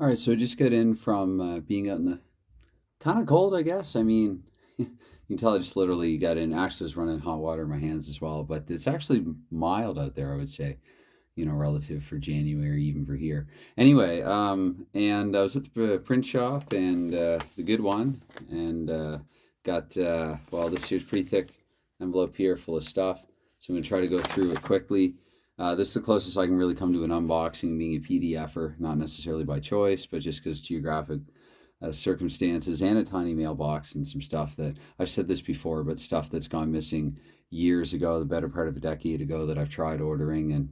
All right, so I just got in from being out in the kind of cold, I guess. I mean, you can tell I just literally got in. Actually, I was running hot water in my hands as well, but it's actually mild out there, I would say, relative for January, even for here. Anyway, and I was at the print shop and the good one, and got, well, this here's pretty thick envelope here full of stuff. So I'm going to try to go through it quickly. This is the closest I can really come to an unboxing, being a PDFer, not necessarily by choice, but just because geographic circumstances and a tiny mailbox and some stuff that I've said this before, but stuff that's gone missing years ago, the better part of a decade ago, that I've tried ordering. And,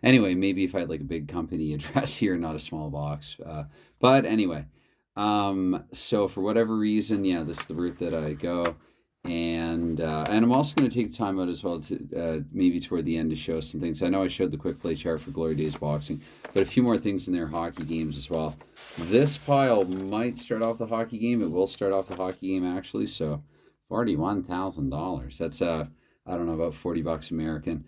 anyway, maybe if I had like a big company address here, not a small box. But anyway, so for whatever reason, yeah, this is the route that I go. And I'm also going to take the time out as well to maybe toward the end to show some things. I know I showed the quick play chart for Glory Days Boxing, but a few more things in there, hockey games as well. This pile might start off the hockey game. It will start off the hockey game, actually. So $41,000. That's I don't know, about $40 American.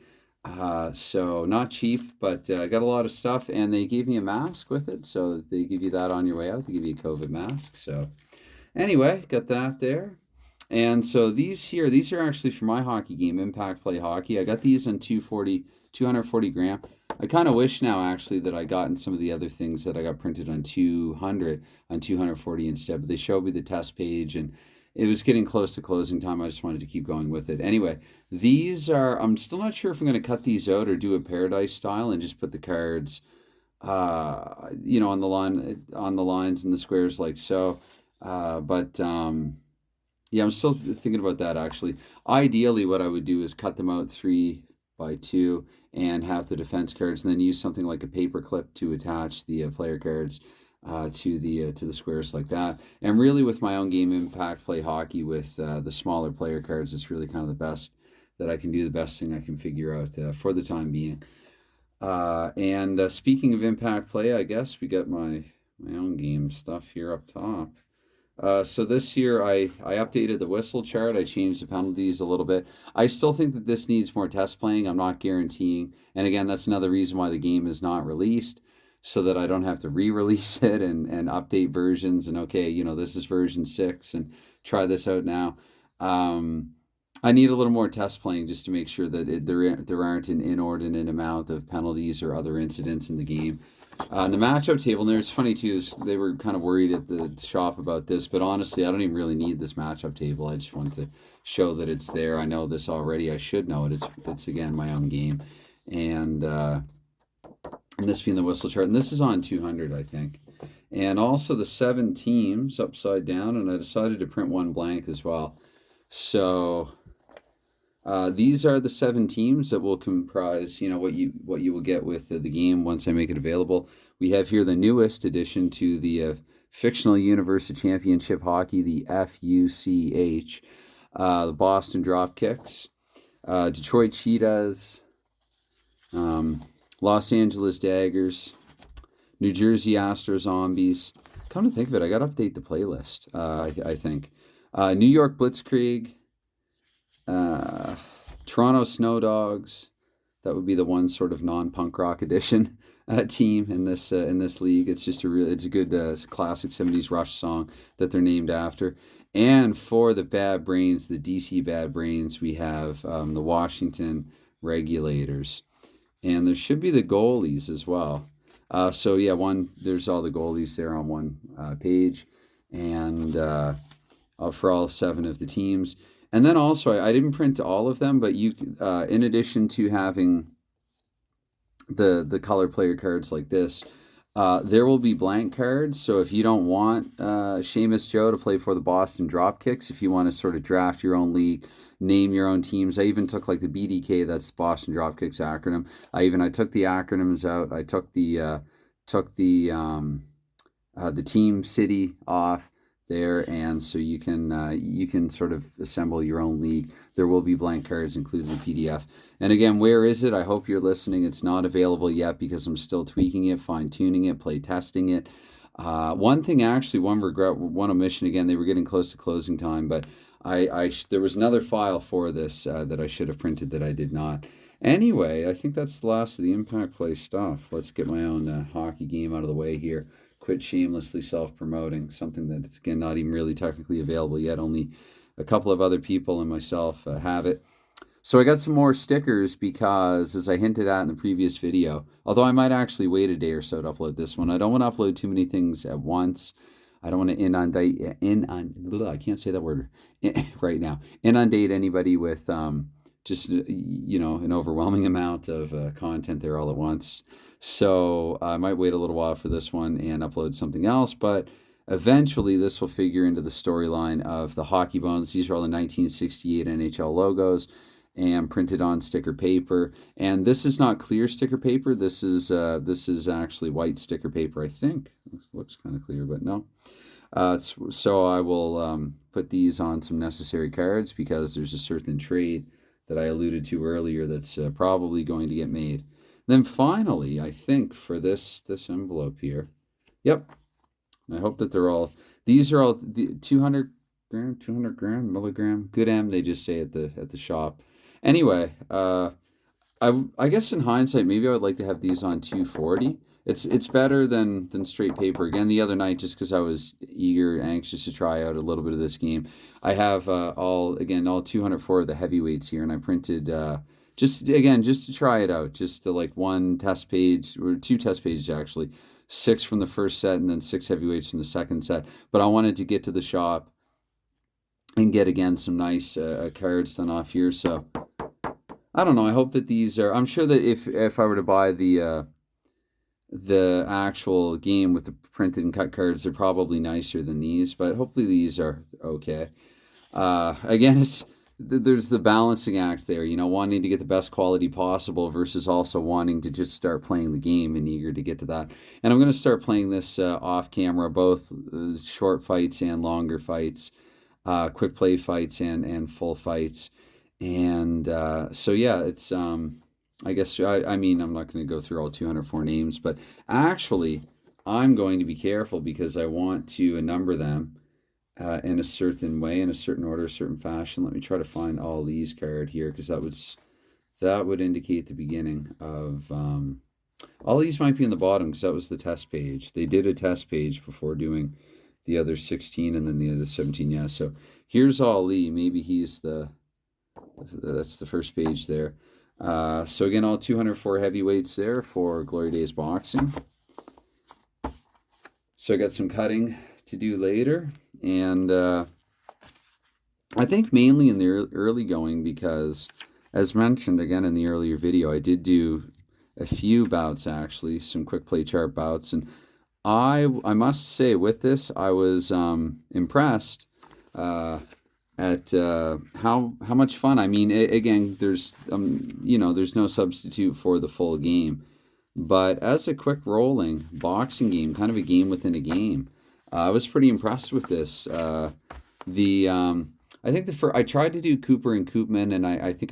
So not cheap, but I got a lot of stuff, and they gave me a mask with it. So they give you that on your way out. They give you a COVID mask. So anyway, got that there. And so these are actually for my hockey game, Impact Play Hockey. I got these in 240 gram. I kind of wish now actually that I gotten some of the other things that I got printed on 240 instead, but they showed me the test page and it was getting close to closing time. I just wanted to keep going with it. Anyway, I'm still not sure if I'm going to cut these out or do a Paradise style and just put the cards, on the lines and the squares like so. Yeah, I'm still thinking about that actually. Ideally, what I would do is cut them out 3 by 2 and have the defense cards, and then use something like a paper clip to attach the player cards to the squares like that. And really, with my own game, Impact Play Hockey, with the smaller player cards, it's really kind of the best that I can do, the best thing I can figure out for the time being. And speaking of Impact Play, I guess we got my own game stuff here up top. So this year I updated the whistle chart. I changed the penalties a little bit. I still think that this needs more test playing. I'm not guaranteeing. And again, that's another reason why the game is not released, so that I don't have to re-release it and update versions. And okay, this is version 6 and try this out now. I need a little more test playing just to make sure that there aren't an inordinate amount of penalties or other incidents in the game. The matchup table, and it's funny too, is they were kind of worried at the shop about this, but honestly, I don't even really need this matchup table. I just want to show that it's there. I know this already. I should know it. It's again my own game, and this being the whistle chart, and this is on 200, I think, and also the 7 teams upside down, and I decided to print one blank as well. So these are the 7 teams that will comprise, what you will get with the game once I make it available. We have here the newest addition to the fictional universe of championship hockey, the FUCH, the Boston Dropkicks, Detroit Cheetahs, Los Angeles Daggers, New Jersey Astro Zombies. Come to think of it, I got to update the playlist, I think. New York Blitzkrieg, Toronto Snow Dogs. That would be the one sort of non-punk rock edition team in this league. It's just it's a good classic 70s Rush song that they're named after. And for the Bad Brains, the DC Bad Brains, we have the Washington Regulators, and there should be the goalies as well. So yeah, there's all the goalies there on one page, and for all 7 of the teams. And then also, I didn't print all of them, but you, in addition to having the color player cards like this, there will be blank cards. So if you don't want Seamus Joe to play for the Boston Dropkicks, if you want to sort of draft your own league, name your own teams. I even took like the BDK, that's the Boston Dropkicks acronym. I took the acronyms out. I took the team city off there, and so you can sort of assemble your own league. There will be blank cards included in the PDF. And again, where is it? I hope you're listening. It's not available yet because I'm still tweaking it, fine-tuning it, play testing it. One thing, actually, one regret, one omission, again, they were getting close to closing time, but there was another file for this that I should have printed that I did not. Anyway, I think that's the last of the Impact Play stuff. Let's get my own hockey game out of the way here. Quit shamelessly self-promoting something that's, again, not even really technically available yet. Only a couple of other people and myself have it. So I got some more stickers because, as I hinted at in the previous video, although I might actually wait a day or so to upload this one, I don't want to upload too many things at once. I don't want to I can't say that word right now. Inundate anybody with just, an overwhelming amount of content there all at once. So I might wait a little while for this one and upload something else, but eventually this will figure into the storyline of the Hockey Bones. These are all the 1968 NHL logos and printed on sticker paper. And this is not clear sticker paper. This is actually white sticker paper, I think. It looks kind of clear, but no. So I will put these on some necessary cards because there's a certain trade that I alluded to earlier that's probably going to get made. Then finally, I think for this envelope here, yep, I hope that these are all the 200 milligram, good M, they just say at the shop. Anyway, I guess in hindsight, maybe I would like to have these on 240. It's better than straight paper. Again, the other night, just because I was anxious to try out a little bit of this game, I have all 204 of the heavyweights here, and I printed just to try it out, just to like one test page or two test pages actually, 6 from the first set and then 6 heavyweights from the second set. But I wanted to get to the shop and get again some nice cards done off here. So I don't know. I hope that these are. I'm sure that if I were to buy the actual game with the printed and cut cards, they're probably nicer than these, but hopefully these are okay. Again, there's the balancing act there, wanting to get the best quality possible versus also wanting to just start playing the game and eager to get to that. And I'm going to start playing this off camera, both short fights and longer fights, quick play fights and full fights. And so yeah, it's I guess I mean I'm not going to go through all 204 names, but actually I'm going to be careful because I want to number them in a certain way, in a certain order, a certain fashion. Let me try to find all these card here because that would indicate the beginning of all these might be in the bottom because that was the test page. They did a test page before doing the other 16 and then the other 17. Yeah, so here's Ali. Maybe that's the first page there. So again, all 204 heavyweights there for Glory Days Boxing. So I got some cutting to do later, and I think mainly in the early going because, as mentioned again in the earlier video, I did do a few bouts actually, some quick play chart bouts, and I must say with this I was impressed at how much fun. I mean, again, there's there's no substitute for the full game, but as a quick rolling boxing game, kind of a game within a game, I was pretty impressed with this. I think I tried to do Cooper and Koopman, and I think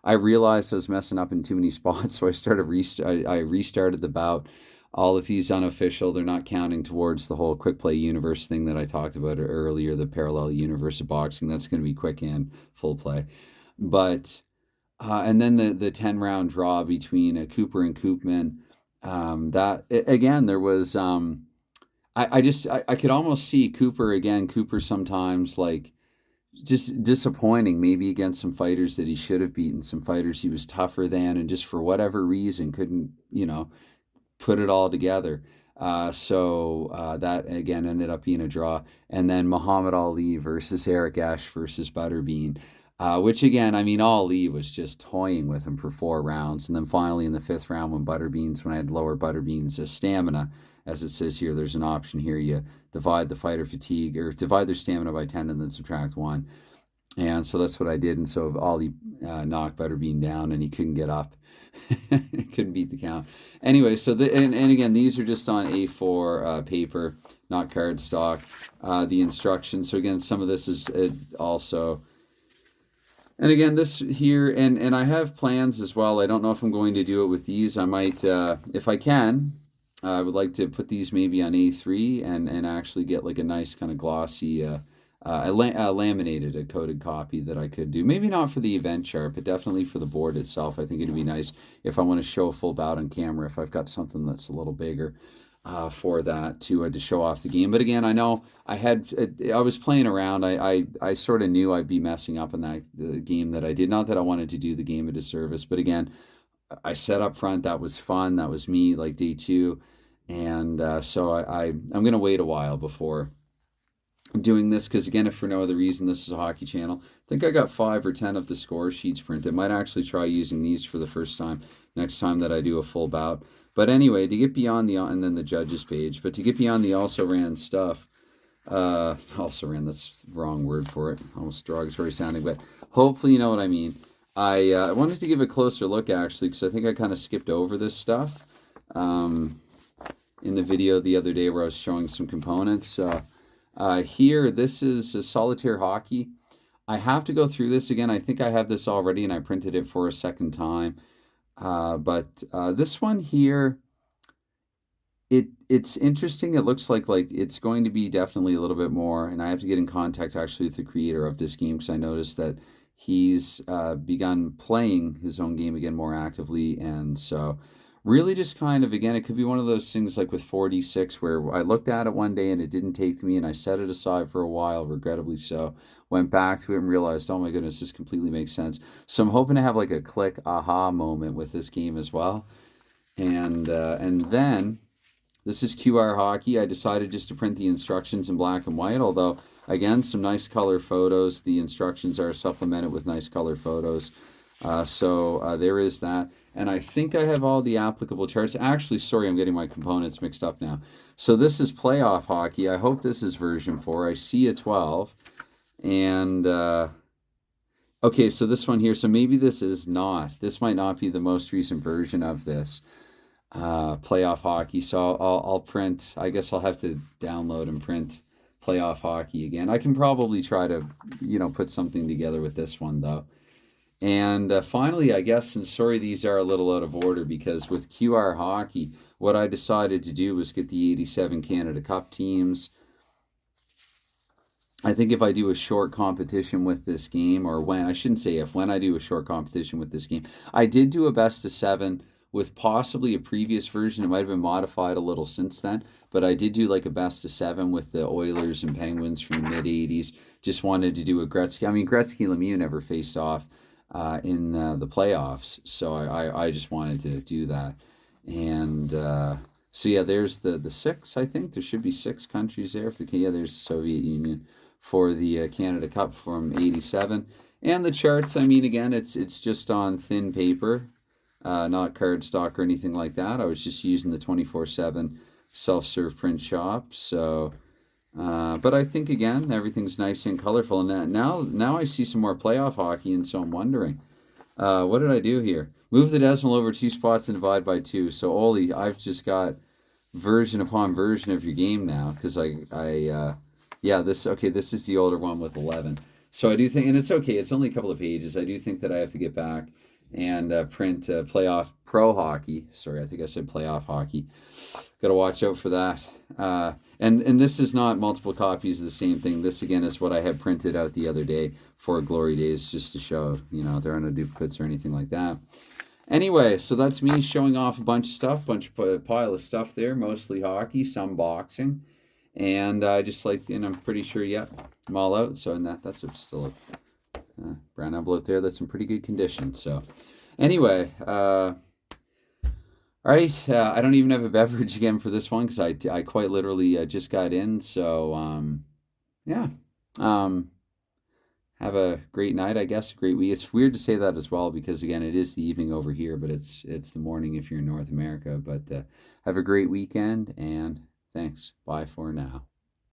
I realized I was messing up in too many spots, so I restarted the bout. All of these unofficial, they're not counting towards the whole quick play universe thing that I talked about earlier, the parallel universe of boxing. That's going to be quick and full play. But, and then the 10-round draw between Cooper and Koopman, again, there was, I could almost see Cooper sometimes like just disappointing, maybe against some fighters that he should have beaten, some fighters he was tougher than, and just for whatever reason couldn't, put it all together. So that again ended up being a draw. And then Muhammad Ali versus Eric Esch versus Butterbean, which again, I mean, Ali was just toying with him for 4 rounds. And then finally in the 5th round when I had lower Butterbean's stamina, as it says here, there's an option here. You divide the fighter fatigue or divide their stamina by 10 and then subtract 1. And so that's what I did. And so Ali knocked Butterbean down and he couldn't get up. Couldn't beat the count. Anyway, so and again, these are just on A4 paper, not card stock. The instructions. So again, some of this is also. And again, this here, and I have plans as well. I don't know if I'm going to do it with these. I might, if I can, I would like to put these maybe on A3 and actually get like a nice kind of glossy I laminated a coated copy that I could do. Maybe not for the event chart, but definitely for the board itself. I think it'd be nice if I want to show a full bout on camera, if I've got something that's a little bigger for that to show off the game. But again, I know I was playing around. I sort of knew I'd be messing up in the game that I did. Not that I wanted to do the game a disservice, but again, I set up front. That was fun. That was me, like day two. And so I'm going to wait a while before doing this, because again, if for no other reason, this is a hockey channel. I think I got 5 or 10 of the score sheets printed. Might actually try using these for the first time next time that I do a full bout. But anyway, to get beyond and then the judges page, but to get beyond the also ran stuff, also ran, that's the wrong word for it, almost derogatory sounding, but hopefully you know what I mean. I wanted to give a closer look actually, because I think I kind of skipped over this stuff in the video the other day where I was showing some components. Here, this is a Solitaire Hockey. I have to go through this again. I think I have this already and I printed it for a second time. But this one here, it's interesting. It looks like it's going to be definitely a little bit more, and I have to get in contact actually with the creator of this game, because I noticed that he's begun playing his own game again more actively. And so really just kind of, again, it could be one of those things like with 4D6 where I looked at it one day and it didn't take to me, and I set it aside for a while, regrettably so, went back to it and realized, oh my goodness, this completely makes sense. So I'm hoping to have like a click aha moment with this game as well. And then this is QR Hockey. I decided just to print the instructions in black and white, although again, some nice color photos. The instructions are supplemented with nice color photos. So there is that. And I think I have all the applicable charts. Actually, sorry, I'm getting my components mixed up now. So this is Playoff Hockey. I hope this is version 4. I see a 12. And, okay, so this one here. So maybe this is not. This might not be the most recent version of this Playoff Hockey. So I'll print. I guess I'll have to download and print Playoff Hockey again. I can probably try to, put something together with this one, though. And finally, I guess, and sorry, these are a little out of order, because with QR Hockey, what I decided to do was get the 87 Canada Cup teams. I think if I do a short competition with this game, or when I do a short competition with this game, I did do a best of 7 with possibly a previous version. It might have been modified a little since then, but I did do like a best of 7 with the Oilers and Penguins from the mid-'80s. Just wanted to do a Gretzky. I mean, Gretzky and Lemieux never faced off in the playoffs, so I just wanted to do that. And so yeah, there's the 6. I think there should be 6 countries there. There's the Soviet Union for the Canada Cup from '87. And the charts, I mean, again, it's just on thin paper, not cardstock or anything like that. I was just using the 24/7 self-serve print shop. So but I think, again, everything's nice and colorful. And now I see some more playoff hockey, and so I'm wondering, what did I do here? Move the decimal over 2 spots and divide by 2. So, Oli, I've just got version upon version of your game now, because this is the older one with 11. So I do think, and it's okay, it's only a couple of pages. I do think that I have to get back and print playoff pro hockey. Sorry, I think I said playoff hockey. Got to watch out for that. And this is not multiple copies of the same thing. This, again, is what I had printed out the other day for Glory Days, just to show, there are no duplicates or anything like that. Anyway, so that's me showing off a bunch of stuff, pile of stuff there, mostly hockey, some boxing. And I just and I'm pretty sure, I'm all out. So that's still a brown envelope there. That's in pretty good condition. So anyway, all right. I don't even have a beverage again for this one, because I quite literally just got in. So yeah. Have a great night, I guess. A great week. It's weird to say that as well, because again, it is the evening over here, but it's the morning if you're in North America. But have a great weekend, and thanks. Bye for now.